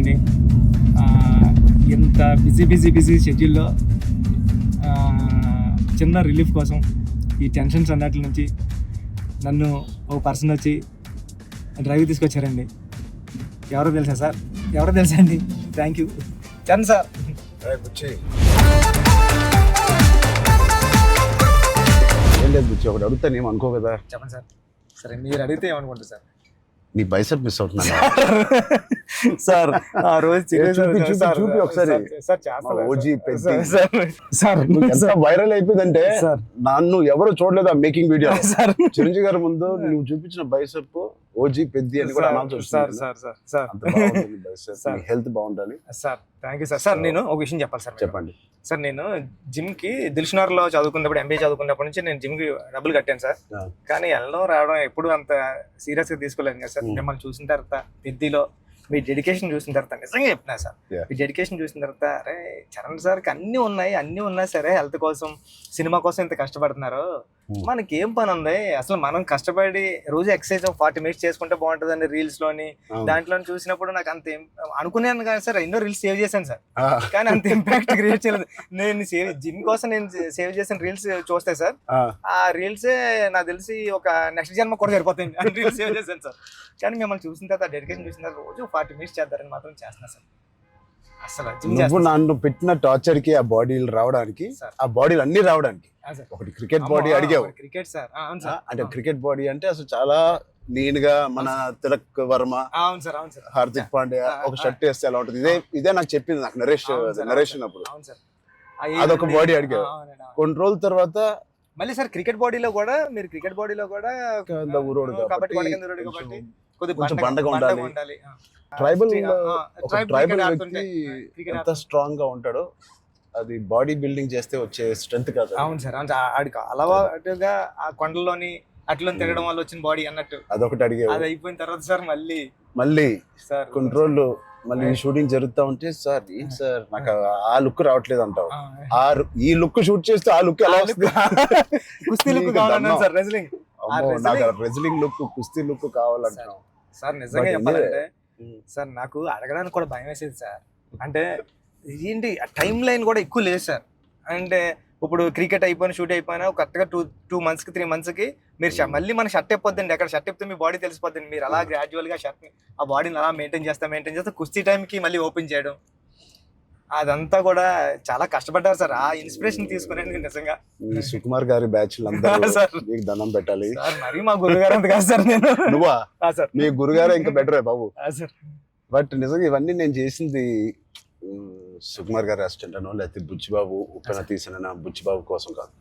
ఉన్నాయండి. ఇంత బిజీ షెడ్యూల్లో చిన్న రిలీఫ్ కోసం ఈ టెన్షన్స్ అన్నట్ల నుంచి నన్ను ఒక పర్సన్ వచ్చి డ్రైవ్ తీసుకొచ్చారండి. ఎవరో తెలుసా అండి. Thank you Charan sir. ఏం లేదు బుచ్చి, ఒకటి అడుగుతాను ఏం అనుకో కదా. చెప్పండి సార్. సరే మీరు అడిగితే ఏమనుకుంటారు సార్? నీ బైసెప్ మిస్ అవుతున్నాను సార్. ఆ రోజు చూపి ఒకసారి. ఓజీ ఎంత వైరల్ అయిపోయిందంటే నన్ను ఎవరు చూడలేదు ఆ మేకింగ్ వీడియో. చిరంజీవి గారి ముందు నువ్వు చూపించిన బైసెప్ ఓజీ పెద్ది అని కూడా అనౌన్స్ చేస్తుంది. హెల్త్ బాగుండాలి sir. Thank you sir. Sir నేను ఒక విషయం చెప్పాలి సార్. చెప్పండి సార్. నేను జిమ్ కి దిల్షునగర్ లో చదువుకున్నప్పుడు, ఎంబీఏ చదువుకున్నప్పటి నుంచి నేను జిమ్ కి డబ్బులు కట్టాను సార్. కానీ వెళ్ళడం రావడం ఎప్పుడు అంత సీరియస్ గా తీసుకోలేదు కదా సార్. మిమ్మల్ని చూసిన తర్వాత పెద్దిలో మీ డెడికేషన్ చూసిన తర్వాత నిజంగా చెప్తున్నా సార్, మీ డెడికేషన్ చూసిన తర్వాత అరే చరణ్ సార్కి అన్నీ ఉన్నాయి సరే, హెల్త్ కోసం సినిమా కోసం ఇంత కష్టపడుతున్నారు, మనకి ఏం పని ఉంది అసలు? మనం కష్టపడి రోజు ఎక్సర్సైజ్ 40 minutes చేసుకుంటే బాగుంటుందని రీల్స్ లోని దాంట్లో చూసినప్పుడు నాకు అంత అనుకున్నాను కానీ సార్, ఎన్నో రీల్స్ సేవ్ చేశాను సార్, కానీ అంత ఇంపాక్ట్ క్రియేట్ చేయలేదు. నేను జిమ్ కోసం నేను సేవ్ చేసిన రీల్స్ చూస్తే సార్, ఆ రీల్సే నాకు తెలిసి ఒక నెక్స్ట్ జన్మ కూడా సరిపోతుంది రీల్స్ సేవ్ చేశాను సార్. కానీ మిమ్మల్ని చూసిన తర్వాత డెడికేషన్ చూసిన తర్వాత రోజు 40 minutes చేద్దారని మాత్రం చేస్తున్నా సార్. అసలు నువ్వు నన్ను పెట్టిన టార్చర్ కి ఆ బాడీలు రావడానికి, ఆ బాడీలు అన్ని రావడానికి ఒకటి క్రికెట్ బాడీ అడిగావు. క్రికెట్ సార్ అంటే క్రికెట్ బాడీ అంటే అసలు చాలా లీన్ గా మన తిలక్ వర్మ, హార్దిక్ పాండ్యా ఒక షర్ట్ వేస్తే ఎలా ఉంటుంది, ఇదే నాకు చెప్పింది, నాకు నరేషన్ అప్పుడు. అదొక బాడీ అడిగావు. కొన్ని రోజుల తర్వాత మళ్ళీ సార్ క్రికెట్ బాడీలో కూడా మీరు కొంచెం బండగా ఉండాలి. ట్రైబల్ వ్యక్తి ఎంత స్ట్రాంగ్ గా ఉంటాడో అది బాడీ బిల్డింగ్ చేస్తే వచ్చే స్ట్రెంత్ కాదు. అవును సార్. ఆడికి అలవాటుగా ఆ కొండలోని అట్లా తిరగడం వల్ల వచ్చిన బాడీ అన్నట్టు అదొకటి అడిగావు. అది అయిపోయిన తర్వాత సార్ మళ్ళీ సార్ కొన్ని రోజులు మళ్ళీ షూటింగ్ జరుగుతా ఉంటే సార్ ఏంటి సార్ నాకు ఆ లుక్ రావట్లేదు అంటావు. ఈ లుక్ షూట్ చేస్తే ఆ లుక్ ఎలా వస్తుంది? కుస్తీ లుక్ కావాలన్నా సార్, రెజ్లింగ్ లుక్, కుస్తీ లుక్ కావాలంటావు సార్. నిజంగా చెప్పాలంటే సార్ నాకు అడగడానికి కూడా భయం వేసేది సార్. అంటే ఏంటి టైం లైన్ కూడా ఎక్కువ లేదు సార్. అంటే ఇప్పుడు క్రికెట్ అయిపోయిన షూట్ అయిపోయినా కరెక్ట్గా 2 months కి 3 months కి మీరు మళ్ళీ మన షర్ట్ అయిపోద్దండి. ఎక్కడ షర్ట్ అయిపోతే మీ బాడీ తెలిసిపోద్దండి. మీరు అలా గ్రాడ్యువల్ గా షర్ట్ ఆ బాడీని అలా మెయింటైన్ చేస్తే కుస్తీ టైంకి మళ్ళీ ఓపెన్ చేయడం, అదంతా కూడా చాలా కష్టపడ్డారు సార్. ఆ ఇన్స్పిరేషన్ తీసుకునేది నిజంగా సుకుమార్ గారి బ్యాచ్ మీకు దండం పెట్టాలి సార్. మరి మా గురుగారు అంత కాదు సార్. నేను నువ్వా సార్? మీ గురుగారు ఇంకా బెటరే బాబు. బట్ నిజంగా ఇవన్నీ నేను చేసింది సుకుమార్ గారి అసిస్టెంట్ అనో లేకపోతే బుచ్చిబాబు ఉప్పెన తీసిన బుచ్చిబాబు కోసం కాదు.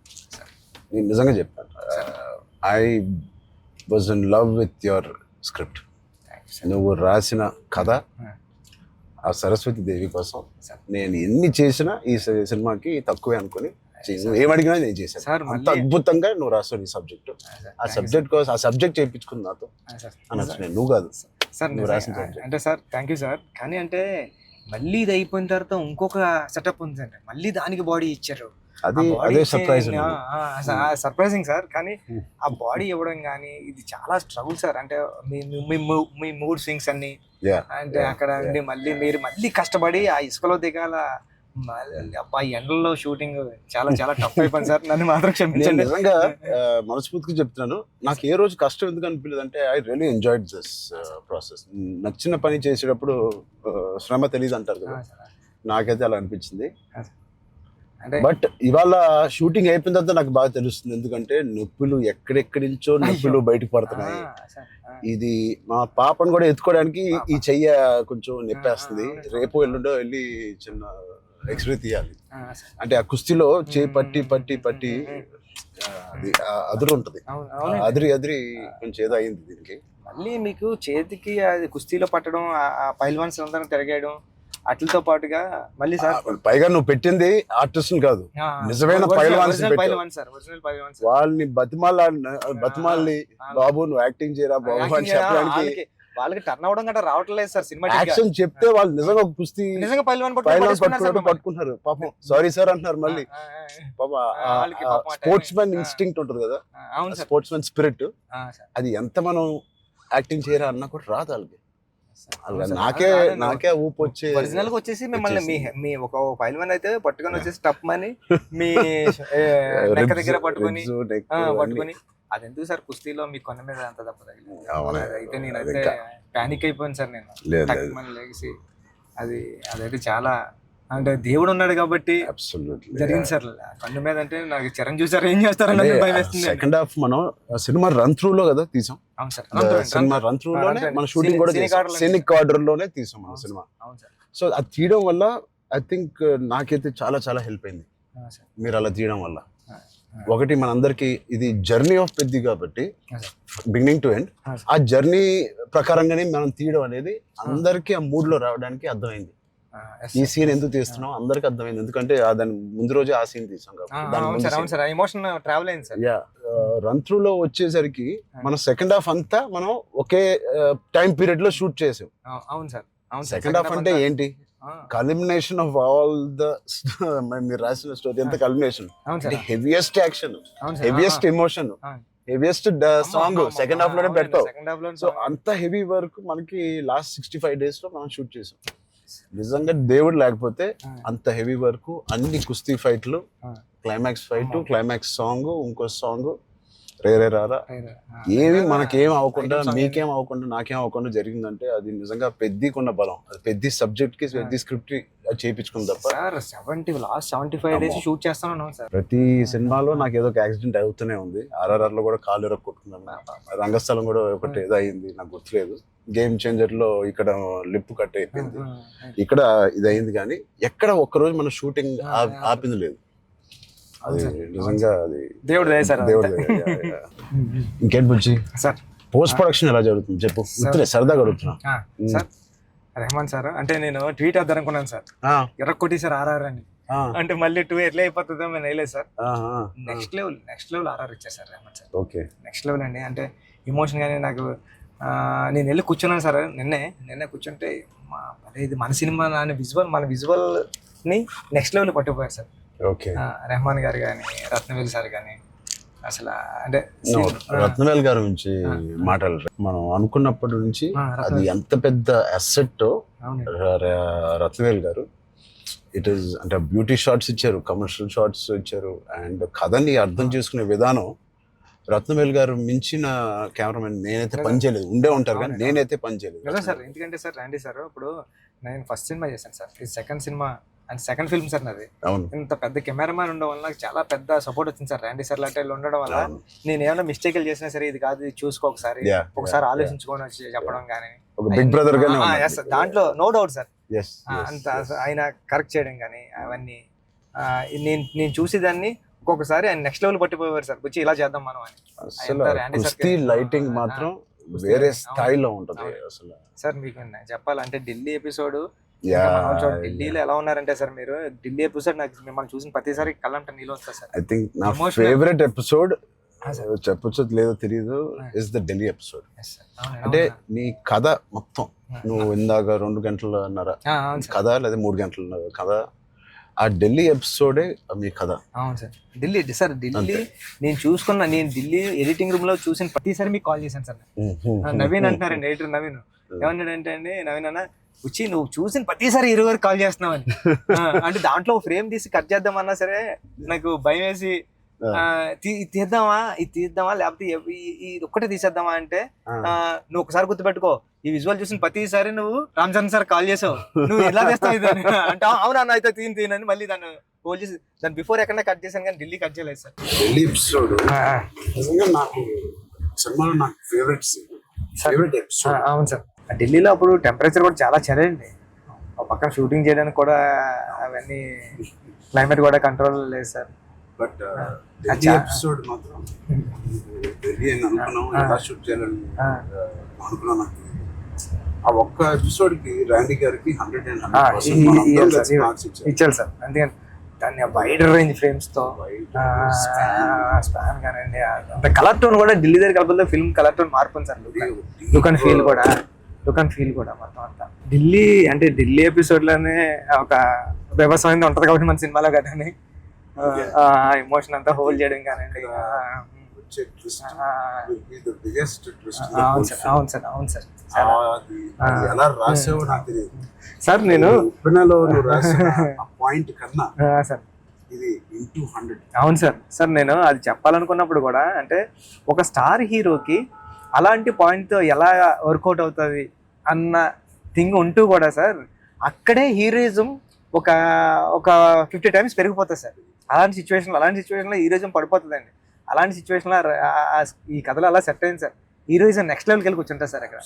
నేను నిజంగా చెప్పాను, I was in love with your script. నువ్వు రాసిన కథ ఆ సరస్వతి దేవి కోసం నేను ఎన్ని చేసినా ఈ సినిమాకి తక్కువే అనుకుని ఏమడిగినా నేను చేశాను. అంత అద్భుతంగా నువ్వు రాసావు ఈ సబ్జెక్టు. ఆ సబ్జెక్ట్ కోసం ఆ సబ్జెక్ట్ చేయించుకుంది నాతో అనొచ్చు. నేను నువ్వు కాదు సార్ నువ్వు రాసిన సబ్జెక్ట్ అంటే సార్. Thank you sir. కానీ అంటే మళ్ళీ ఇది అయిపోయిన తర్వాత ఇంకొక సెటప్ ఉంది అండి, మళ్ళీ దానికి బాడీ ఇచ్చారు. అదే సర్ప్రైజింగ్ సార్. కానీ ఆ బాడీ ఇవ్వడం కానీ ఇది చాలా స్ట్రగుల్ సార్. అంటే మీ మూడ్ స్వింగ్స్ అన్ని అంటే అక్కడ మళ్ళీ మీరు మళ్ళీ కష్టపడి ఆ ఇసుకలో దిగాల, అబ్బా ఎండల్లో షూటింగ్ చాలా చాలా టఫ్ అయిపోయింది సార్. నన్ను మాత్రం క్షమించండి. నిజంగా మనస్ఫూర్తిగా చెప్తున్నాను, నాకు ఏ రోజు కష్టం ఎందుకు అనిపించలేదు అంటే I really enjoyed this process. నచ్చిన పని చేసేటప్పుడు శ్రమ తెలియదు అంటారు కదా, నాకైతే అలా అనిపించింది. బట్ ఇవాళ షూటింగ్ అయిపోయిన తర్వాత నాకు బాగా తెలుస్తుంది, ఎందుకంటే నొప్పులు ఎక్కడెక్కడి నుంచో నొప్పులు బయటకు పడుతున్నాయి. ఇది మా పాపను కూడా ఎత్తుకోవడానికి ఈ చెయ్య కొంచెం నొప్పేస్తుంది. రేపు ఎల్లుండో వెళ్ళి చిన్న ఎక్స్రే తీయాలి. అంటే ఆ కుస్తీలో చేయి పట్టి అది అదురు ఉంటది, అదిరి కొంచెం ఏదో అయింది దీనికి. మళ్ళీ మీకు చేతికి అది కుస్తీలో పట్టడం, ఆ పైల్వాన్స్ అందరం తిరగేయడం అట్లతో పాటుగా మళ్ళీ సార్ పైగా నువ్వు పెట్టింది ఆర్టిస్ట్ కాదు, నిజమైన పైల్వాన్స్. వాళ్ళని బతిమాలి బాబు నువ్వు యాక్టింగ్ చేయరా బాబు అని చెప్పడానికి వాళ్ళకి టర్న్ అవడం గట్రా రావట్లేదు సార్. సినిమా యాక్షన్ చెప్తే వాళ్ళు నిజంగా కుస్తీ నిజంగా పైల్వాన్ పట్టుకుంటారు. పాపం సారీ సార్ అంటున్నారు. మళ్ళీ స్పోర్ట్స్ మ్యాన్ ఇన్స్టింక్ట్ ఉంటుంది కదా, స్పోర్ట్స్ మ్యాన్ స్పిరిట్, అది ఎంత మనం యాక్టింగ్ చేయరా అన్నా కూడా రాదు వాళ్ళకి. అలా నాకే ఊపు వచ్చి ఒరిజినల్ గా వచ్చేసి మిమ్మల్ని మీ ఒక ఫైల్ వన్ అయితే పట్టుకొని వచ్చేసి టప్ మని మీ నెక్క దగ్గర పట్టుకొని అది ఎందుకు సార్ కుస్తీలో మీ కొన్న మీద అంత దెబ్బ తగిలింది అయితే నేనైతే పానిక్ అయిపోయాను సార్ నేను టక్మని లేచి అదైతే చాలా అంటే దేవుడు ఉన్నాడు కాబట్టి జరిగింది సార్ కన్ను మీద అంటే నాకు చిరంజీవి సార్ ఏం చేస్తారని భయం వేస్తుంది. సెకండ్ హాఫ్ మనం సినిమా రన్ త్రూ లో కదా తీసాం. అవును సార్, సినిమా రన్ త్రూ లోనే మన షూటింగ్ కూడా సీనిక్ ఆర్డర్ లోనే తీసాం మన సినిమా. సో అది తీయడం వల్ల ఐ థింక్ నాకైతే చాలా చాలా హెల్ప్ అయింది మీరు అలా తీయడం వల్ల. ఒకటి మనందరికి ఇది జర్నీ ఆఫ్ పెద్ది కాబట్టి బిగినింగ్ టు ఎండ్ ఆ జర్నీ ప్రకారంగానే మనం తీయడం అనేది అందరికి ఆ మూడ్ లో రావడానికి అర్థమైంది. ఈ సీన్ ఎందుకు తీస్తున్నాం అందరికి అర్థమైంది, ఎందుకంటే దాని ముందు రోజే ఆ సీన్ తీసాం కాబట్టి. రన్ త్రూ లో వచ్చేసరికి మనం సెకండ్ హాఫ్ అంతా మనం ఒకే టైం పీరియడ్ లో షూట్ చేసాం. సెకండ్ హాఫ్ అంటే ఏంటి, కల్మినేషన్ ఆఫ్ ఆల్ ద మీరు రాసిన స్టోరీ అంతా culmination. Heaviest action, heaviest emotion, heaviest song second half లోనే పెడతావు. సో అంత హెవీ వర్క్ మనకి లాస్ట్ 65 days లో మనం షూట్ చేసాం. నిజంగా దేవుడు లేకపోతే అంత హెవీ వర్క్, అన్ని కుస్తీ ఫైట్లు, క్లైమాక్స్ ఫైట్, క్లైమాక్స్ సాంగ్, ఇంకో సాంగ్, రేరే రారా, ఏమి మనకేం అవ్వకుండా మీకేం అవ్వకుండా నాకేం అవ్వకుండా జరిగిందంటే అది నిజంగా పెద్దకున్న బలం. అది పెద్ద సబ్జెక్ట్ కి పెద్ద స్క్రిప్ట్ చేయించుకుంది తప్ప. లాస్ట్ 75 days షూట్ చేస్తాను సార్. ప్రతి సినిమాలో నాకు ఏదో ఒక యాక్సిడెంట్ అవుతూనే ఉంది. RRR లో కూడా కాలు ఎరగ కొట్టుకున్నాను, రంగస్థలం కూడా ఒకటి ఏదో అయింది నాకు గుర్తులేదు. గేమ్ చేంజర్ లో ఇక్కడ లిప్ కట్ అయిపోయింది, ఇక్కడ ఇది అయింది. కానీ ఎక్కడ ఒక్కరోజు మన షూటింగ్ ఆపింది లేదు. అది నిజంగా అది దేవుడు. ఇంకేంటి బుజ్జి సార్ పోస్ట్ ప్రొడక్షన్ ఎలా జరుగుతుంది చెప్పు, సరదాగా అడుగుతున్నా. సార్ రెహమాన్ సార్ అంటే నేను ట్వీట్ వద్దాం అనుకున్నాను సార్, ఎర్రకొట్టి సార్ RRR అని. అంటే మళ్ళీ 2 ఎట్లా అయిపోతుందో నేను వేయలేదు సార్. నెక్స్ట్ లెవెల్ RRR ఇచ్చారు sir Rahman sir. Okay, next level అండి. అంటే ఎమోషన్ కానీ నాకు నేను వెళ్ళి కూర్చున్నాను సార్. నిన్నే కూర్చుంటే ఇది మన సినిమా మన విజువల్ ని నెక్స్ట్ లెవెల్ పట్టుకుపోయారు సార్. ఓకే, రెహమాన్ గారు కానీ, రత్నవేల్ సార్ కానీ, అసలు అంటే రత్నవేల్ గారి గురించి మాట్లాడరు. మనం అనుకున్నప్పటి నుంచి అది ఎంత పెద్ద అసెట్ రత్నవేల్ గారు. ఇట్ ఈస్ అంటే బ్యూటీ షాట్స్ ఇచ్చారు, కమర్షియల్ షాట్స్ ఇచ్చారు, అండ్ కథని అర్థం చేసుకునే విధానం. రత్నవేల్ గారు మించిన కెమెరామెన్ నేనైతే పని చేయలేదు. ఉండే ఉంటారు కానీ నేనైతే పని చేయలేదు కదా సార్. ఎందుకంటే సార్ రాండి సార్, ఇప్పుడు నేను ఫస్ట్ సినిమా చేశాను సార్, ఇది second cinema and second film sir నాది. ఇంత పెద్ద కెమెరామ్యాన్ ఉండడం వల్ల నాకు చాలా పెద్ద సపోర్ట్ వచ్చింది సార్. రాండి సార్ లాంటి ఉండడం వల్ల నేను ఏమైనా మిస్టేక్లు చేసినా సరే ఇది కాదు ఇది చూసుకో ఒకసారి ఆలోచించుకొని వచ్చి చెప్పడం కానీ, బిగ్ బ్రదర్ దాంట్లో నో డౌట్ సార్. అంత ఆయన కరెక్ట్ చేయడం కానీ అవన్నీ నేను చూసేదాన్ని. ఒక్కొక్కసారి ఆయన నెక్స్ట్ లెవెల్ పట్టిపోయారు సార్, వచ్చి ఇలా చేద్దాం మనం అని. లైటింగ్ మాత్రం వేరే స్థాయిలో ఉంటది అసలు. సార్ మీకు చెప్పాలంటే ఢిల్లీ ఎపిసోడ్, ఢిల్లీలో ఎలా ఉన్నారంటే సార్ మీరు ఢిల్లీ ఎపిసోడ్ నాకు మిమ్మల్ని చూసిన ప్రతిసారి కళ్ళంటే నీళ్ళు వస్తా సార్. ఐ థింక్ నా ఫేవరెట్ ఎపిసోడ్ చెప్పొచ్చు లేదో తెలియదు ఇస్ ద ఢిల్లీ ఎపిసోడ్. అంటే నీ కథ మొత్తం నువ్వు ఇందాక 2 గంటలన్నర కథ లేదా 3 గంటల కథ, ఆ ఢిల్లీ ఎపిసోడే మీ కథ. అవును సార్. ఢిల్లీ నేను ఢిల్లీ ఎడిటింగ్ రూమ్ లో చూసిన ప్రతిసారి మీకు కాల్ చేశాను సార్. నవీన్ అంటున్నారండి, ఎడిటర్ నవీన్ ఏమన్నాడంటే అండి, నవీన్ అన్న వచ్చి నువ్వు చూసిన ప్రతిసారి 20 వరకు కాల్ చేస్తున్నావని. అంటే దాంట్లో ఫ్రేమ్ తీసి కట్ చేద్దామన్నా సరే నాకు భయం వేసి ఇది తీద్దామా లేకపోతే ఇది ఒక్కటే తీసేద్దామా అంటే, నువ్వు ఒకసారి గుర్తుపెట్టుకో ఈ విజువల్ చూసిన ప్రతిసారి నువ్వు రామ్ చరణ్ సార్ కాల్ చేసావు, నువ్వు ఎలా చేస్తావు ఇది అంటే అవునా అయితే తీనని మళ్ళీ దాన్ని హోల్డ్ చేసి దాని బిఫోర్ ఎక్కడ కట్ చేశాను కానీ ఢిల్లీ కట్ చేయలేదు సార్. ఢిల్లీ ఎపిసోడ్ నాకు సినిమాలో నాకు ఫేవరెట్ ఎపిసోడ్. అవును సార్. ఢిల్లీలో అప్పుడు టెంపరేచర్ కూడా చాలా చలండి, పక్కన షూటింగ్ చేయడానికి కూడా అవన్నీ క్లైమేట్ కూడా కంట్రోల్ లేదు సార్. బట్ ఎపిసోడ్ మాత్రం ఎలా షూట్ చేయాలని అనుకున్నాను. ఆ ఒక్క ఎపిసోడ్ కి రాండీ గారికి 100% ఇచ్చారు సార్. అందుకని దాన్ని వైడ్ రేంజ్ ఫ్రేమ్స్ తో స్పాన్ కానివ్వండి, అంత కలర్ టోన్ కూడా ఢిల్లీ దగ్గర కలపలతో ఫిల్మ్ కలర్ టోన్ మార్పు సార్. లుక్ అండ్ ఫీల్ కూడా మొత్తం అంతా ఢిల్లీ ఎపిసోడ్ లోనే ఒక వ్యవసాయం ఉంటది కాబట్టి మన సినిమాలో కానీ ఎమోషన్ అంతా హోల్డ్ చేయడం కానివ్వండి. వచ్చే ట్విస్ట్ ఆ, will be the biggest twist in the అవును whole సార్, film. అవును సార్, అవును సార్. అది ఎలా రాసావో నాకు తెలియదు. సార్ నేను ఉప్పెనలో నువ్వు రాసిన ఆ పాయింట్ కన్నా సార్ ఇది ఇంటూ 100. అవును సార్. సార్ నేను అది చెప్పాలనుకున్నప్పుడు కూడా అంటే ఒక స్టార్ హీరోకి అలాంటి పాయింట్తో ఎలా వర్కౌట్ అవుతుంది అన్న థింగ్ ఉంటూ కూడా సార్ అక్కడే హీరోయిజం ఒక ఒక 50 టైమ్స్ పెరిగిపోతుంది సార్. అలాంటి సిచ్యువేషన్లో హీరోయిజం పడిపోతుందండి. అలాంటి సిచ్యువేషన్లో ఈ కథలో అలా సెట్ అయింది సార్. హీరోయిజం నెక్స్ట్ లెవెల్కి వెళ్ళి కూర్చుంటారు సార్ అక్కడ.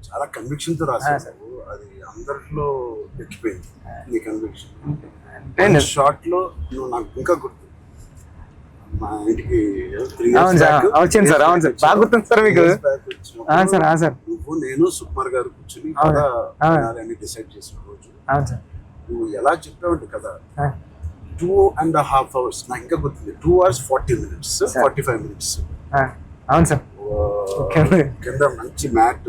చాలా కన్విక్షన్ తో రాసావు. అది అందరిలో ఎక్కిపోయింది నీ కన్విక్షన్. అంటే షార్ట్ లో నువ్వు నాకు ఇంకా గుర్తు, మా ఇంటికి 3 అవును years సార్, back వచ్చింది సార్. అవును సార్, బాగా గుర్తుంది సార్ మీకు. 3 years back వచ్చినప్పుడు సార్ నువ్వు నేను సుకుమార్ గారు కూర్చుని అవును. కథ అని డిసైడ్ చేసిన రోజు అవును సార్. నువ్వు ఎలా చెప్పావంటే కదా 2.5 hours నాకు ఇంకా గుర్తుంది. 2 hours 40 minutes 45 minutes. అవును సార్. కింద మంచి మ్యాట్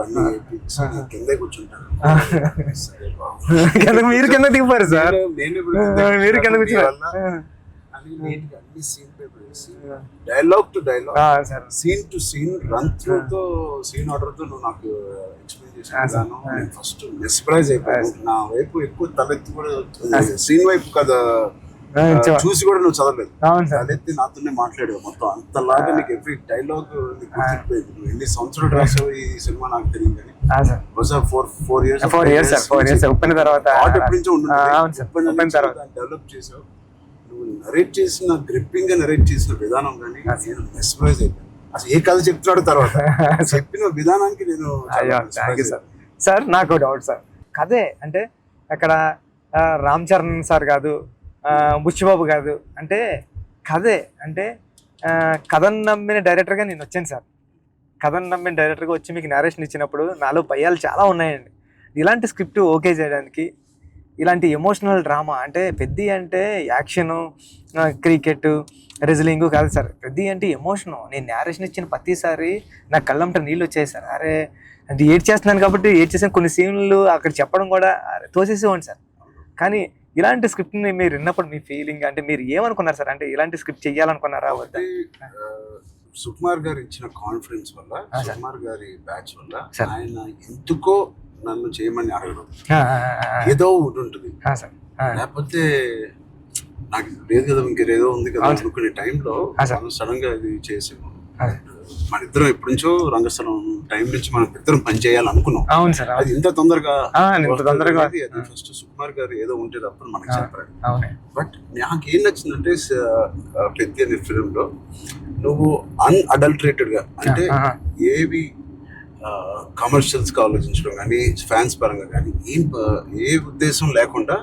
అన్ని వేయించి కిందే కూర్చుంటాను. సరే బాబు, మీరు కింద దిగిపోయారు సార్. మీరు కింద కూర్చున్నారు. అని నీట్ గా అన్ని సీన్ పేపర్ వేసి dialogue to dialogue, scene to scene, run through తో సీన్ ఆర్డర్ తో నువ్వు నాకు ఎక్స్ప్లెయిన్ చేసాను. నేను ఫస్ట్ మెస్పరైజ్ అయిపోయాను. నా వైపు ఎక్కువ తలెత్తి కూడా సీన్ వైపు కదా చూసి కూడా నువ్వు చదవలేదు. తలెత్తి నాతోనే మాట్లాడావు మొత్తం. అంతలాగా నీకు ఎవ్రీ డైలాగ్ నీకు గుర్తుకుపోయింది. నువ్వు ఎన్ని సంవత్సరాలు రాసావు ఈ సినిమా నాకు తెలియదు కానీ ఫోర్ ఇయర్స్ ఉప్పిన తర్వాత ఎప్పటి నుంచో డెవలప్ చేసావు. నువ్వు నరేట్ చేసిన గ్రిప్పింగ్ గా నరేట్ చేసిన విధానం కానీ నేను మెస్పరైజ్ అయిపోయాను. అసలు ఏ కథ చెప్తున్నాడు తర్వాత చెప్పిన విధానానికి నేను సార్. నాకు డౌట్ సార్, కథే అంటే అక్కడ రామ్ చరణ్ సార్ కాదు, బుచ్చిబాబు కాదు, అంటే కథే అంటే కథను నమ్మిన డైరెక్టర్గా నేను వచ్చాను సార్. కథను నమ్మిన డైరెక్టర్గా వచ్చి మీకు నేరేషన్ ఇచ్చినప్పుడు నాలో భయాలు చాలా ఉన్నాయండి. ఇలాంటి స్క్రిప్ట్ ఓకే చేయడానికి, ఇలాంటి ఎమోషనల్ డ్రామా అంటే పెద్ద అంటే యాక్షను, క్రికెట్, రెజ్లింగ్ కాదు సార్. పెద్ద అంటే ఎమోషను. నేను నేరేషన్ ఇచ్చిన ప్రతిసారి నాకు కళ్ళంట నీళ్ళు వచ్చాయి సార్. అరే అంటే ఏడ్ చేస్తున్నాను కాబట్టి ఏడ్ చేసిన కొన్ని సీన్లు అక్కడ చెప్పడం కూడా తోసేసేవాడి సార్. కానీ ఇలాంటి స్క్రిప్ట్ని మీరు విన్నప్పుడు మీ ఫీలింగ్ అంటే మీరు ఏమనుకున్నారు సార్? అంటే ఇలాంటి స్క్రిప్ట్ చెయ్యాలనుకున్నారా? సుకుమార్ గారు ఇచ్చిన కాన్ఫిడెన్స్ వల్ల, సుకుమార్ గారి బ్యాచ్ వల్ల ఆయన ఎందుకో నన్ను చేయమని అడగడం ఏదో ఉంటుంది. లేకపోతే నాకు లేదు కదా ఇంకేదో ఉంది కదా అనుకునే టైంలో సడన్ గా ఇది చేసాము. మన ఇద్దరం ఎప్పటి నుంచో రంగస్థలం టైం నుంచి మనం ఇద్దరం పని చేయాలి అనుకున్నాం. అది ఇంత తొందరగా అది ఫస్ట్ సుకుమార్ గారు ఏదో ఉంటే తప్ప మనకు చెప్పారు. బట్ నాకేం నచ్చిందంటే పెద్ద అనే ఫిల్మ్ లో నువ్వు అన్అడల్టరేటెడ్ గా అంటే ఏవి కమర్షియల్స్ గా ఆలోచించడం కానీ ఫ్యాన్స్ పరంగా కానీ ఏ ఉద్దేశం లేకుండా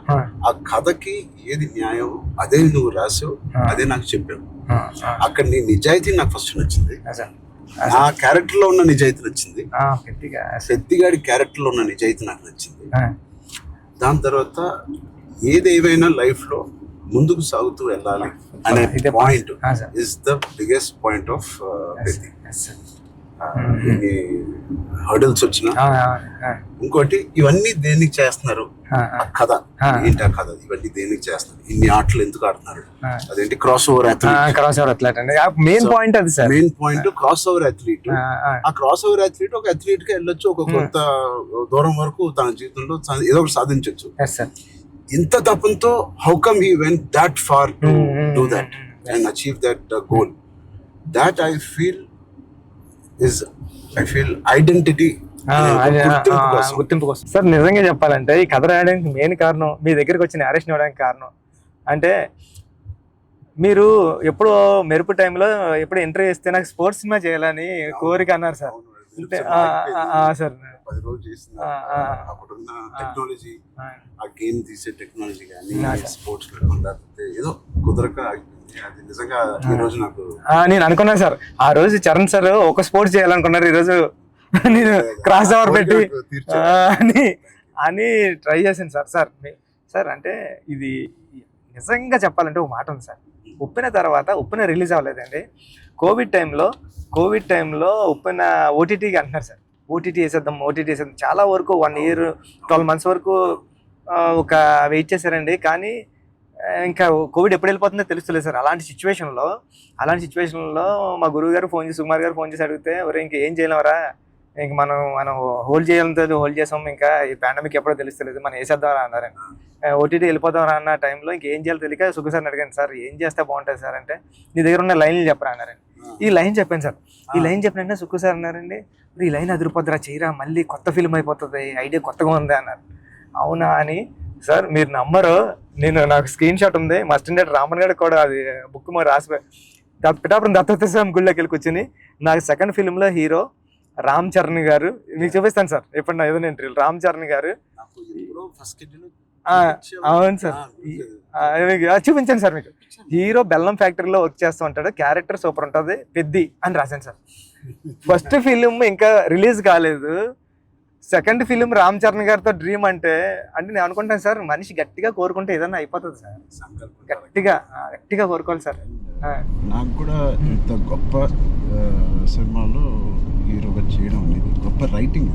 ఆ కథకి ఏది న్యాయం అదే నువ్వు రాసావు, అదే నాకు చెప్పావు. అక్కడ నీ నిజాయితీ నాకు ఫస్ట్ నచ్చింది. ఆ క్యారెక్టర్ లో ఉన్న నిజాయితీ నచ్చింది. పెద్దిగాడి క్యారెక్టర్ లో ఉన్న నిజాయితీ నాకు నచ్చింది. దాని తర్వాత ఏదేమైనా లైఫ్ లో ముందుకు సాగుతూ వెళ్ళాలి అనే point is the biggest point of Peddi. Hurdles వచ్చిన ఇంకోటి ఇవన్నీ దేనికి చేస్తున్నారు, కథ ఏంటి, ఆ కథ ఇవన్నీ దేనికి చేస్తున్నారు, ఇన్ని ఆటలు ఎందుకు ఆడుతున్నారు, అదేంటి cross over athlete. Main point అది sir. Main point cross over athlete. ఆ క్రాస్ ఓవర్ అథ్లీట్ ఒక అథ్లీట్ గా వెళ్ళొచ్చు, ఒక కొంత దూరం వరకు తన జీవితంలో ఏదో ఒకటి సాధించవచ్చు. ఇంత తపంతో how come he went that far to do that and achieve that goal. That I feel identity, గుర్తింపు కోసం. సార్ నిజంగా చెప్పాలంటే ఈ కథ రాయడానికి మెయిన్ కారణం, మీ దగ్గరికి వచ్చిన నేరేషన్ ఇవ్వడానికి కారణం అంటే మీరు ఎప్పుడు మెరుపు టైంలో ఎప్పుడు ఎంట్రీ చేస్తే నాకు స్పోర్ట్స్ సినిమా చేయాలని కోరిక అన్నారు సార్. సార్ 10 రోజులు చేసిన అప్పుడున్న టెక్నాలజీ, ఆ గేమ్ తీసే టెక్నాలజీ కానీ స్పోర్ట్స్ ఏదో కుదరక అది నిజంగా ఈ రోజు నాకు నేను అనుకున్నాను సార్. ఆ రోజు చరణ్ సార్ ఒక స్పోర్ట్స్ చేయాలనుకున్నారు, ఈ రోజు నేను క్రాస్ ఓవర్ పెట్టి అని ట్రై చేశాను సార్. సార్ అంటే ఇది నిజంగా చెప్పాలంటే ఒక మాట ఉంది సార్. ఉప్పిన తర్వాత ఉప్పిన రిలీజ్ అవ్వలేదండి. కోవిడ్ టైంలో ఉప్పిన ఓటీటీకి అంటున్నారు సార్. ఓటీటీ వేసేద్దాం చాలా వరకు 1 year 12 months వరకు ఒక వెయిట్ చేశారండి. కానీ ఇంకా కోవిడ్ ఎప్పుడు వెళ్ళిపోతుందో తెలుస్తలేదు సార్. అలాంటి సిచ్యువేషన్లో మా గురువు గారు ఫోన్ చేసి, సుకుమార్ గారు ఫోన్ చేసి అడిగితే, ఎవరు ఇంక ఏం చేయలేవరా, ఇంక మనం హోల్డ్ చేయాలంటే హోల్డ్ చేసాం, ఇంకా ఈ పాండమిక్ ఎప్పుడో తెలుస్తలేదు, మనం వేసేద్దాం అన్నారండి. ఓటీటీ వెళ్ళిపోదాం అన్న టైంలో ఇంకేం చేయాలో తెలియక సుఖ సార్ని అడిగాను, సార్ ఏం చేస్తే బాగుంటుంది సార్ అంటే, నీ దగ్గర ఉన్న లైన్లు చెప్పరా అన్నారండి. ఈ లైన్ చెప్పాను సార్. ఈ లైన్ చెప్పినంటే సుఖ సార్ అన్నారండి, ఈ లైన్ అదిరిపోద్దురా, చేయరా, మళ్ళీ కొత్త ఫిల్మ్ అయిపోతుంది, ఐడియా కొత్తగా ఉంది అన్నారు. అవునా అని సార్ మీరు నమ్మరు, నాకు స్క్రీన్ షాట్ ఉంది, మా స్టాండర్డ్ రామన్ గారికి కూడా అది బుక్ మరి రాసిపోయి పిఠాపురం దత్తత స్వామి గుళ్ళోకి వెళ్ళి కూర్చొని, నాకు సెకండ్ ఫిల్మ్లో హీరో రామ్ చరణ్ గారు, మీకు చూపిస్తాను సార్ ఎప్పుడు నా ఏదైనా ఇంటర్వ్యూ, రామ్ చరణ్ గారు. అవును సార్, చూపించాను సార్ మీకు. హీరో బెల్లం ఫ్యాక్టరీలో వర్క్ చేస్తూ ఉంటాడు, క్యారెక్టర్ సూపర్ ఉంటుంది, పెద్ది అని రాశాను సార్. ఫస్ట్ ఫిలిం ఇంకా రిలీజ్ కాలేదు, సెకండ్ ఫిలిం రామ్ చరణ్ గారితో డ్రీమ్ అంటే నేను అనుకుంటాను సార్, మనిషి గట్టిగా కోరుకుంటే ఏదైనా అయిపోతుంది సార్, గట్టిగా కోరుకోవాలి సార్. నాకు కూడా ఇంత గొప్ప సినిమాలో హీరోగా చేయడం అనేది గొప్ప రైటింగ్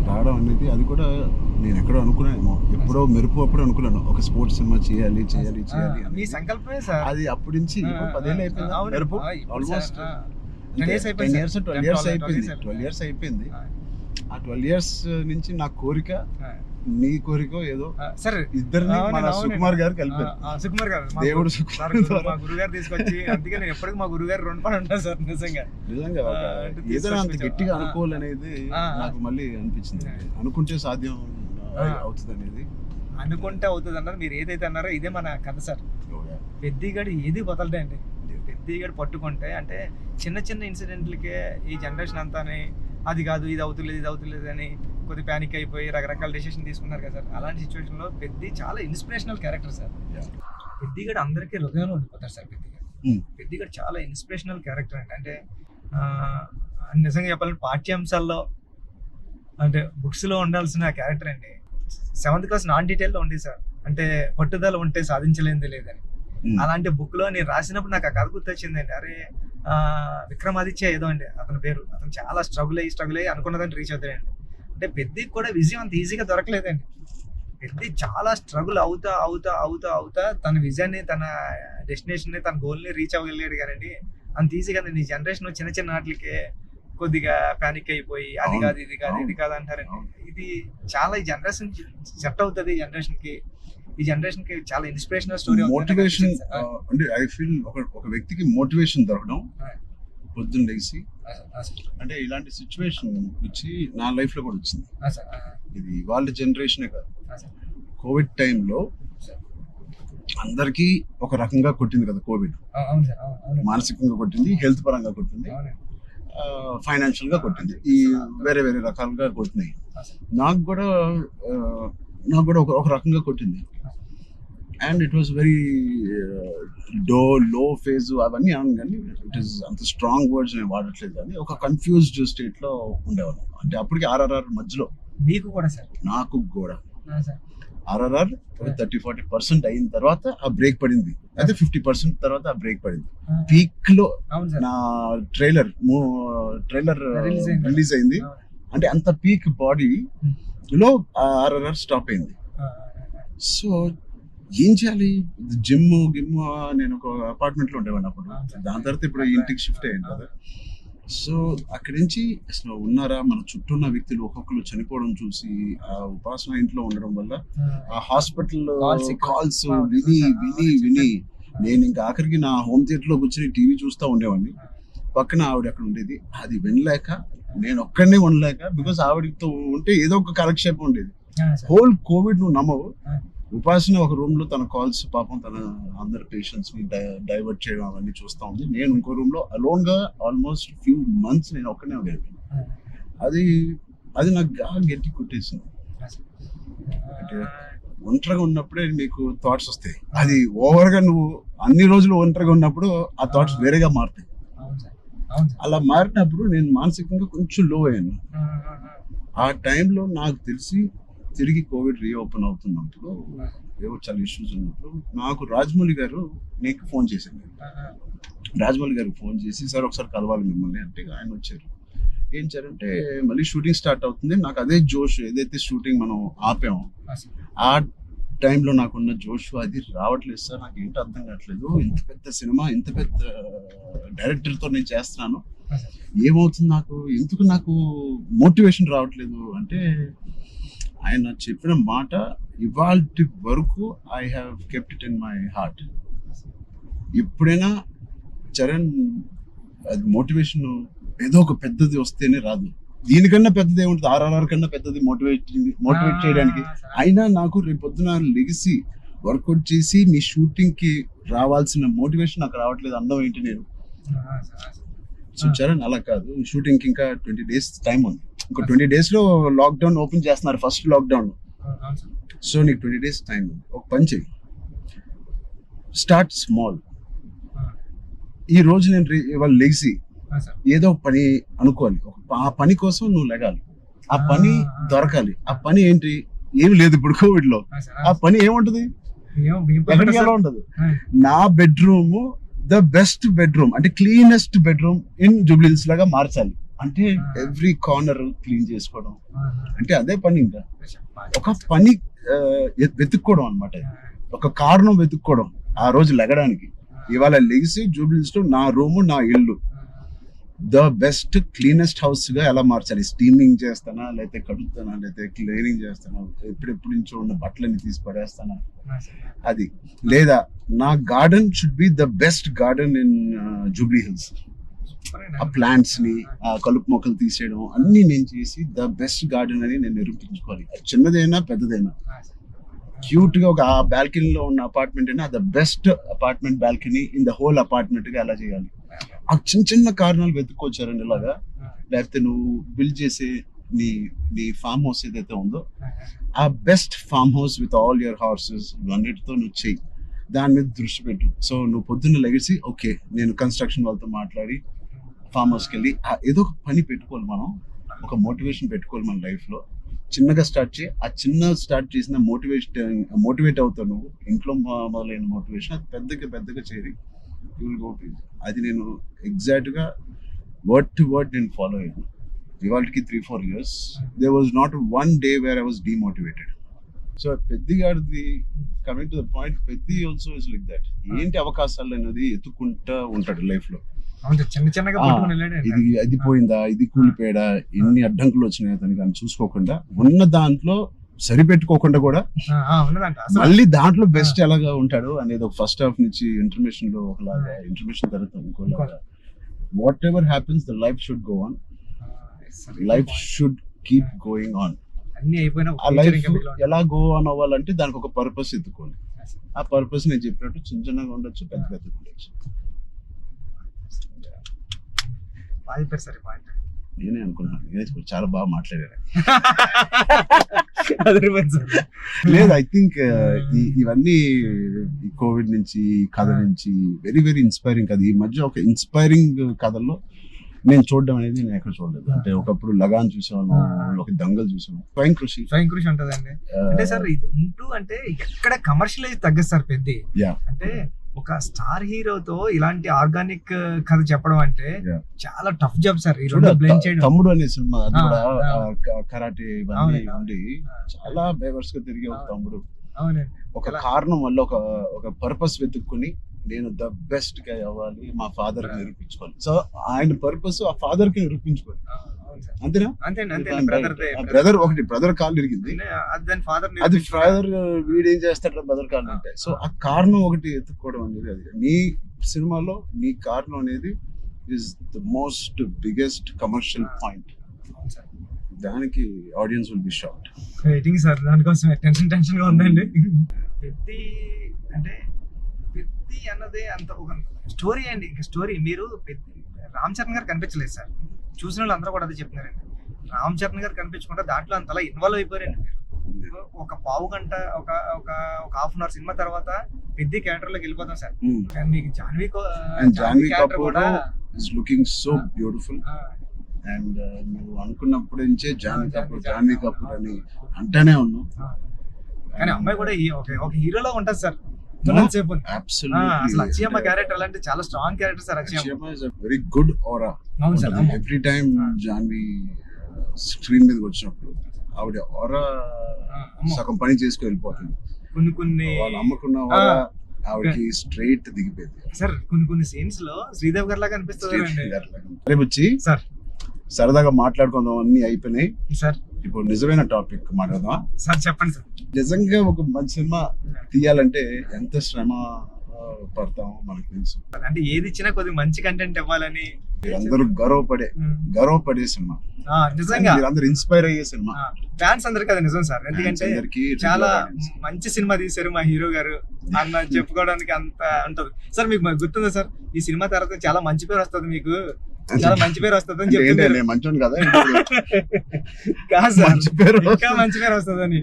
రావడం అనేది, అది కూడా నేను ఎక్కడో అనుకున్నానేమో, ఎప్పుడో మెరుపు అప్పుడు అనుకున్నాను ఒక స్పోర్ట్స్ సినిమా చేయాలి మీ సంకల్పమే సార్. అది అప్పటి నుంచి 10 ఏళ్ళు అయిపోయింది, మెరుపు ఆల్మోస్ట్ 12 years అయిపోయింది. ఆ 12 years నుంచి నా కోరిక, నీ కోరిక ఏదో సార్, ఇద్దరిని మన సుకుమార్ గారు కలిపారు. సుకుమార్ గారు దేవుడు, మా గురుగారు తీసుకొచ్చి, అందుకే నేను ఎప్పటికీ మా గురుగారు రుణ పడి ఉంటాను సార్. నిజంగా ఏదైనా అంత గట్టిగా అనుకోవాలనేది నాకు మళ్ళీ అనిపించింది. అనుకుంటే సాధ్యం అవుతుంది అనేది, అనుకుంటే అవుతుంది అన్నారు. మీరు ఏదైతే అన్నారో ఇదే మన కథ సార్. పెద్దిగాడు ఏది వదలడండి, పెద్దిగాడు పట్టుకుంటే అంటే చిన్న ఇన్సిడెంట్లకే ఈ జనరేషన్ అంతానే అది కాదు, ఇది అవుతులేదు అని కొద్ది ప్యానిక్ అయిపోయి రకరకాల డెసిషన్ తీసుకున్నారు కదా సార్. అలాంటి సిచ్యువేషన్లో పెద్ది చాలా ఇన్స్పిరేషనల్ క్యారెక్టర్ సార్. పెద్దిగాడు అందరికీ హృదయంలో ఉండిపోతారు సార్. పెద్దిగాడు చాలా ఇన్స్పిరేషనల్ క్యారెక్టర్ అంటే నిజంగా చెప్పాలంటే పాఠ్యాంశాల్లో అంటే బుక్స్లో ఉండాల్సిన క్యారెక్టర్ అండి. 7th class నాన్ డీటెయిల్లో ఉంది సార్, అంటే పట్టుదల ఉంటే సాధించలేనిది లేదని. అలాంటి బుక్ లో నేను రాసినప్పుడు నాకు ఆ కథ గుర్తొచ్చిందండి. అరే విక్రమాదిత్య ఏదో అండి అతని పేరు, అతను చాలా స్ట్రగుల్ అయ్యి అనుకున్నదాన్ని రీచ్ అవుతాడండి. అంటే పెద్దికి కూడా విజయం అంత ఈజీగా దొరకలేదండి. పెద్ది చాలా స్ట్రగుల్ అవుతా తన విజయాన్ని, తన డెస్టినేషన్ ని, తన గోల్ ని రీచ్ అవ్వగలిగాడు కానీ అంత ఈజీగా ఈ జనరేషన్ చిన్న వాటికే కొద్దిగా ప్యానిక్ అయిపోయి అది కాదు ఇది కాదు అంటారండి. ఇది చాలా ఈ జనరేషన్ సెట్ అవుతుంది, ఈ జనరేషన్ కి చాలా ఇన్స్పిరేషనల్ స్టోరీ. మోటివేషన్ అంటే ఐ ఫీల్ ఒక వ్యక్తికి మోటివేషన్ దొరకడం పొద్దున్న లేచి, అంటే ఇలాంటి సిచ్యువేషన్ వచ్చి నా లైఫ్ లో కూడా వచ్చింది. ఇది వాళ్ళ జనరేషనే కాదు, కోవిడ్ టైంలో అందరికీ ఒక రకంగా కొట్టింది కదా కోవిడ్. మానసికంగా కొట్టింది, హెల్త్ పరంగా కొట్టింది, ఫైనాన్షియల్ గా కొట్టింది, ఈ వేరే రకాలుగా కొట్టినాయి. నాకు కూడా ఒక రకంగా కొట్టింది. And it was very low phase అవన్నీ అను, కానీ ఇట్ ఈస్ అంత స్ట్రాంగ్ వర్డ్స్ నేను వాడట్లేదు, కానీ ఒక కన్ఫ్యూజ్డ్ స్టేట్ లో ఉండేవాళ్ళం. అంటే అప్పటికి RRR మధ్యలో మీకు కూడా సార్, నాకు కూడా RRR 30-40% అయిన తర్వాత ఆ బ్రేక్ పడింది, అయితే 50% తర్వాత ఆ బ్రేక్ పడింది. పీక్ లో నా ట్రైలర్ రిలీజ్ అయింది, అంటే అంత పీక్ బాడీ లో RRR స్టాప్ అయింది. సో ఏం చేయాలి, జిమ్ నేను ఒక అపార్ట్మెంట్ లో ఉండేవాడిని అప్పుడు, దాని తర్వాత ఇప్పుడు ఇంటికి షిఫ్ట్ అయ్యాను కదా. సో అక్కడి నుంచి అసలు ఉన్నారా, మన చుట్టూ ఉన్న వ్యక్తులు ఒక్కొక్కరు చనిపోవడం చూసి ఆ ఉపాసన ఇంట్లో ఉండడం వల్ల ఆ హాస్పిటల్ కాల్స్ విని నేను ఇంకా ఆఖరికి నా హోమ్ థియేటర్ లో కూర్చొని టీవీ చూస్తూ ఉండేవాడిని. పక్కన ఆవిడ అక్కడ ఉండేది, అది వినలేక నేను ఒక్కడనే ఉండలేక, బికాస్ ఆవిడతో ఉంటే ఏదో ఒక కాలక్షేపం ఉండేది. హోల్ కోవిడ్ నువ్వు నమ్మవు, ఉపాసన ఒక రూమ్ లో తన కాల్స్ పాపం తన అందరు పేషెంట్స్ ని డైవర్ట్ చేయడం అవన్నీ చూస్తా ఉంది. నేను ఇంకో రూమ్ లో అలోన్ గా ఆల్మోస్ట్ ఫ్యూ మంత్స్ నేను ఒక్కనే ఉండేది. అది నాకు గట్టి కొట్టేసింది. అంటే ఒంటరిగా ఉన్నప్పుడే మీకు థాట్స్ వస్తాయి, అది ఓవర్ గా నువ్వు అన్ని రోజులు ఒంటరిగా ఉన్నప్పుడు ఆ థాట్స్ వేరేగా మారుతాయి. అలా మారినప్పుడు నేను మానసికంగా కొంచెం లో అయ్యాను. ఆ టైంలో నాకు తెలిసి తిరిగి కోవిడ్ రీఓపెన్ అవుతున్నప్పుడు, ఏవో చాలా ఇష్యూస్ ఉన్నప్పుడు నాకు రాజమౌళి గారు నీకు ఫోన్ చేశాను. రాజమౌళి గారికి ఫోన్ చేసి, సార్ ఒకసారి కలవాలి మిమ్మల్ని అంటే ఆయన వచ్చారు. ఏం చేయాలంటే మళ్ళీ షూటింగ్ స్టార్ట్ అవుతుంది, నాకు అదే జోష్, ఏదైతే షూటింగ్ మనం ఆపామో ఆ టైంలో నాకున్న జోష్ అది రావట్లేదు సార్. నాకు ఏంటో అర్థం కావట్లేదు. ఇంత పెద్ద సినిమా, ఇంత పెద్ద డైరెక్టర్తో నేను చేస్తున్నాను, ఏమవుతుంది నాకు, ఎందుకు నాకు మోటివేషన్ రావట్లేదు అంటే, ఆయన చెప్పిన మాట ఇవాల్టి వరకు I have kept it in my heart. ఎప్పుడైనా చరణ్ అది మోటివేషన్ ఏదో ఒక పెద్దది వస్తేనే రాదు. దీనికన్నా పెద్దది ఏముంటుంది, RRR కన్నా పెద్దది మోటివేట్ చేయడానికి. అయినా నాకు రేపు పొద్దున లెగిసి వర్కౌట్ చేసి మీ షూటింగ్ కి రావాల్సిన మోటివేషన్ నాకు రావట్లేదు. అందం ఏంటి నేను. సో చరణ్ అలా కాదు, షూటింగ్ ఇంకా 20 days టైం ఉంది. ఇంకో 20 days లో లాక్డౌన్ ఓపెన్ చేస్తున్నారు, ఫస్ట్ లాక్డౌన్. సో నీకు 20 days టైం ఉంది. ఒక పని చెయ్యి, స్టార్ట్ స్మాల్. ఈ రోజు నేను ఇవాళ లెగిసి ఏదో ఒక పని అనుకోవాలి. ఆ పని కోసం నువ్వు లెగాలి, ఆ పని దొరకాలి. ఆ పని ఏంటి, ఏమి లేదు ఇప్పుడు కోవిడ్ లో. ఆ పని ఏముంటది, ఎక్కడికి ఎలా ఉండదు. నా బెడ్రూమ్ ద బెస్ట్ బెడ్రూమ్, అంటే క్లీనెస్ట్ బెడ్రూమ్ ఇన్ జూబ్లీహిల్స్ లాగా మార్చాలి. అంటే ఎవ్రీ కార్నర్ క్లీన్ చేసుకోవడం, అంటే అదే పని. ఇంకా ఒక పని వెతుక్కోవడం అనమాట, ఒక కారణం వెతుక్కోవడం ఆ రోజు లెగడానికి. ఇవాళ లెగిసి జూబ్లీహిల్స్ లో నా రూము, నా ఇల్లు ద బెస్ట్ క్లీనెస్ట్ హౌస్ గా ఎలా మార్చాలి. స్టీమింగ్ చేస్తానా, లేకపోతే కడుగుతానా, లేకపోతే క్లీనింగ్ చేస్తానా, ఎప్పుడెప్పుడు నుంచో ఉన్న బట్టలన్నీ తీసి పడేస్తానా, అది. లేదా నా garden should be the best garden in Jubilee Hills. ఆ ప్లాంట్స్ ని, ఆ కలుపు మొక్కలు తీసేయడం అన్ని నేను చేసి ద బెస్ట్ గార్డెన్ అని నేను నిరూపించుకోవాలి. చిన్నదైనా పెద్దదైనా. క్యూట్ గా ఒక బాల్కనీలో ఉన్న అపార్ట్మెంట్ అయినా the best apartment balcony in the whole apartment గా ఎలా చేయాలి. ఆ చిన్న చిన్న కారణాలు వెతుక్కొచ్చారండి ఇలాగా. లేకపోతే నువ్వు బిల్డ్ చేసే నీ ఫామ్ హౌస్ ఏదైతే ఉందో, ఆ best farm house with all your horses ఇవన్నిటితో నువ్వు చెయ్యి, దాని మీద దృష్టి పెట్టు. సో నువ్వు పొద్దున్న లెగిసి ఓకే నేను కన్స్ట్రక్షన్ వాళ్ళతో మాట్లాడి ఫామ్ హౌస్కి వెళ్ళి ఏదో ఒక పని పెట్టుకోవాలి. మనం ఒక మోటివేషన్ పెట్టుకోవాలి మన లైఫ్ లో. చిన్నగా స్టార్ట్ చేయి. ఆ చిన్న స్టార్ట్ చేసిన మోటివేట్ అవుతావు నువ్వు. ఇంట్లో మొదలైన మోటివేషన్ అది పెద్దగా చేరి యూ విల్ గో టు. అది నేను ఎగ్జాక్ట్ గా వర్డ్ టు వర్డ్ నేను ఫాలో అయ్యాను. ఇవాళకి 3-4 years there was not one day where I was demotivated. So Peddi గారిది coming to the point, Peddi also is like that. ఏంటి అవకాశాలు అనేది ఎత్తుకుంటా ఉంటాడు లైఫ్ లో. ఇది అది పోయిందా, ఇది కూలిపోయాడా, ఎన్ని అడ్డంకులు వచ్చినాయి అతనికి అని చూసుకోకుండా, ఉన్న దాంట్లో సరిపెట్టుకోకుండా కూడా మళ్ళీ దాంట్లో బెస్ట్ ఎలాగా ఉంటాడు అనేది ఒక ఫస్ట్ హాఫ్ నుంచి ఇంటర్మిషన్ లో ఒకలాగా, ఇంటర్మిషన్ తర్వాత ఇంకోలాగా. Whatever happens the life should go on, life should keep going on. ఆ లైఫ్ ఎలా గో ఆన్ అవ్వాలంటే దానికి ఒక పర్పస్ ఎత్తుకోవాలి. ఆ పర్పస్ నేను చెప్పినట్టు చిన్నగా ఉండొచ్చు, పెద్ద ఉండొచ్చు. నేనే అనుకున్నాను, నేనే చాలా బాగా మాట్లాడాను. లేదు, ఐ థింక్ ఇవన్నీ కోవిడ్ నుంచి, కథ నుంచి వెరీ వెరీ ఇన్స్పైరింగ్ కథ. ఈ మధ్య ఒక ఇన్స్పైరింగ్ కథల్లో నేను చూడడం అనేది నేను ఎక్కడ చూడలేదు. అంటే ఒకప్పుడు లగాన్ చూసాను, ఒక దంగల్ చూసాను, స్వయం కృషి ఉంటదండి. అంటే సార్ ఇది ఉంటూ అంటే ఎక్కడ కమర్షియలైజ్ తగ్గదు సార్ పెద్ద. అంటే ఒక స్టార్ హీరోతో ఇలాంటి ఆర్గానిక్ కథ చెప్పడం అంటే చాలా టఫ్ జాబ్ సార్. బ్లెండ్ చేయడం. తమ్ముడు అనే సినిమా అది కూడా కరాటే ఇవన్నీ ఉండి చాలా బేవర్స్ గా తిరిగే ఒక తమ్ముడు. ఒక కారణం వల్ల ఒక పర్పస్ వెతుక్కుని నేను ద బెస్ట్ గా అవ్వాలి, మా ఫాదర్ కి నిరూపించుకోవాలి. సో ఆయన పర్పస్ ఆ ఫాదర్ కి నిరూపించుకోవాలి. అంతేనా? బ్రదర్ ఒకటి బ్రదర్ కాళ్ళు ఇరిగింది, అది ఫాదర్ వీడేం చేస్తాడు బ్రదర్ కాళ్ళు అంటే. సో ఆ కారణం ఒకటి ఎత్తుక్కోవడం అనేది, అది నీ సినిమాలో నీ కారణం అనేది is the most biggest commercial point. దానికి audience will be shocked. Waiting sir, దానికోసం టెన్షన్ గా ఉందండి. పెద్ది అంటే పెద్ది అన్నదే అంత ఒక స్టోరీ అండి. స్టోరీ మీరు రామ్ చరణ్ గారు కనిపించలేదు సార్. చూసిన వాళ్ళు అందరూ కూడా అదే చెప్తున్నారండి. రామ్ చరణ్ గారు కనిపించకుండా దాంట్లో అంతలా ఇన్వాల్వ్ అయిపోయారండి మీరు. ఒక పావు గంట ఒక హాఫ్ అన్ అవర్ సినిమా తర్వాత పెద్ద క్యారెక్టర్ లోకి వెళ్ళిపోతాం సార్. మీకు జాన్వీ కపూర్ కూడా is looking so beautiful. And నువ్వు అనుకున్నప్పటి నుంచే జాన్వీ కపూర్ అని అంటేనే ఉన్నావు. కానీ అమ్మాయి కూడా ఒక హీరోలో ఉంటుంది సార్. అక్షయమ్మ క్యారెక్టర్ అలాంటి చాలా strong character sir. Akshayamma is a very good aura. Every time Janhvi screen మీదకి వచ్చినప్పుడు ఆవిడ ఆరా సగం పని చేసుకు వెళ్ళిపోతుంది. కొన్ని వాళ్ళు అమ్ముకున్న వాళ్ళ ఆవిడకి స్ట్రైట్ దిగిపోయింది. సార్ కొన్ని సీన్స్ లో శ్రీదేవి గారి లాగా అనిపిస్తుంది అండి. రేపు వచ్చి సార్ సరదాగా మాట్లాడుకుందాం, అన్ని అయిపోయినాయి. సార్ ఇప్పుడు నిజమైన టాపిక్ మాట్లాడదామా? సార్ చెప్పండి సార్. నిజంగా ఒక మంచి సినిమా తీయాలంటే ఎంత శ్రమ పడతామో మనకు తెలుసు. అంటే ఏది ఇచ్చినా కొద్దిగా మంచి కంటెంట్ ఇవ్వాలని మీరందరూ గర్వపడే సినిమా, నిజంగా మీరందరూ ఇన్స్పైర్ అయ్యే సినిమా. ఫ్యాన్స్ అందరికి అది నిజం సార్. ఎందుకంటే అందరికీ చాలా మంచి సినిమా తీశారు మా హీరో గారు అన్న చెప్పుకోవడానికి అంత ఉంటది సార్. మీకు గుర్తుందా సార్, ఈ సినిమా తర్వాత చాలా మంచి పేరు వస్తుంది, మీకు చాలా మంచి పేరు వస్తుంది అని చెప్తున్నారు. మంచోని కదా కాదు సార్, మంచి పేరు ఇంకా మంచి పేరు వస్తుంది అని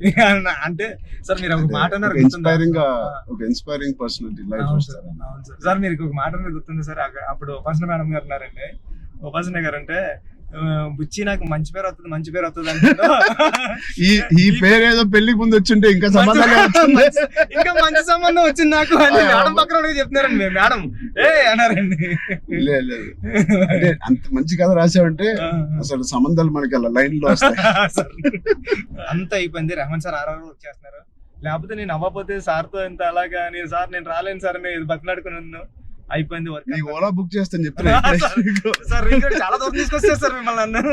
అంటే సార్ మీరు ఒక మాట అన్నారు ఇన్స్పైరింగ్ పర్సనాలిటీ లైఫ్ వస్తారు. సార్ మీరు ఒక మాట అన్నారు గుర్తుంది సార్. అప్పుడు ఉపాసన మేడం గారు ఉన్నారండి, ఉపాసన గారు అంటే బుచ్చి నాకు మంచి పేరు వస్తుంది అంటే ఈ పేరు ఏదో పెళ్లికి ముందు వచ్చింటే ఇంకా సంబంధం ఇంకా మంచి సంబంధం వచ్చింది నాకు అని మేడం పక్కన చెప్తున్నారండి. మేడం అన్నారండి. లేదు అంటే అంత మంచి కథ రాసావంటే అసలు సంబంధాలు మనకి అలా లైన్ లో వస్తాయి. అంత అయిపోయింది. రెహమాన్ సార్ ఆర్ఆర్ వచ్చేస్తున్నారు, లేకపోతే నేను అవ్వకపోతే సార్తో ఎంత అలాగా నేను రాలేను సార్ నేను బతిలాడుకుని ఉన్నాను. అయిపోయింది వర్క్. ఓలా బుక్ చేస్తాను చెప్తున్నా సార్ చాలా దూరం తీసుకొచ్చారు సార్ మిమ్మల్ని అన్నారు.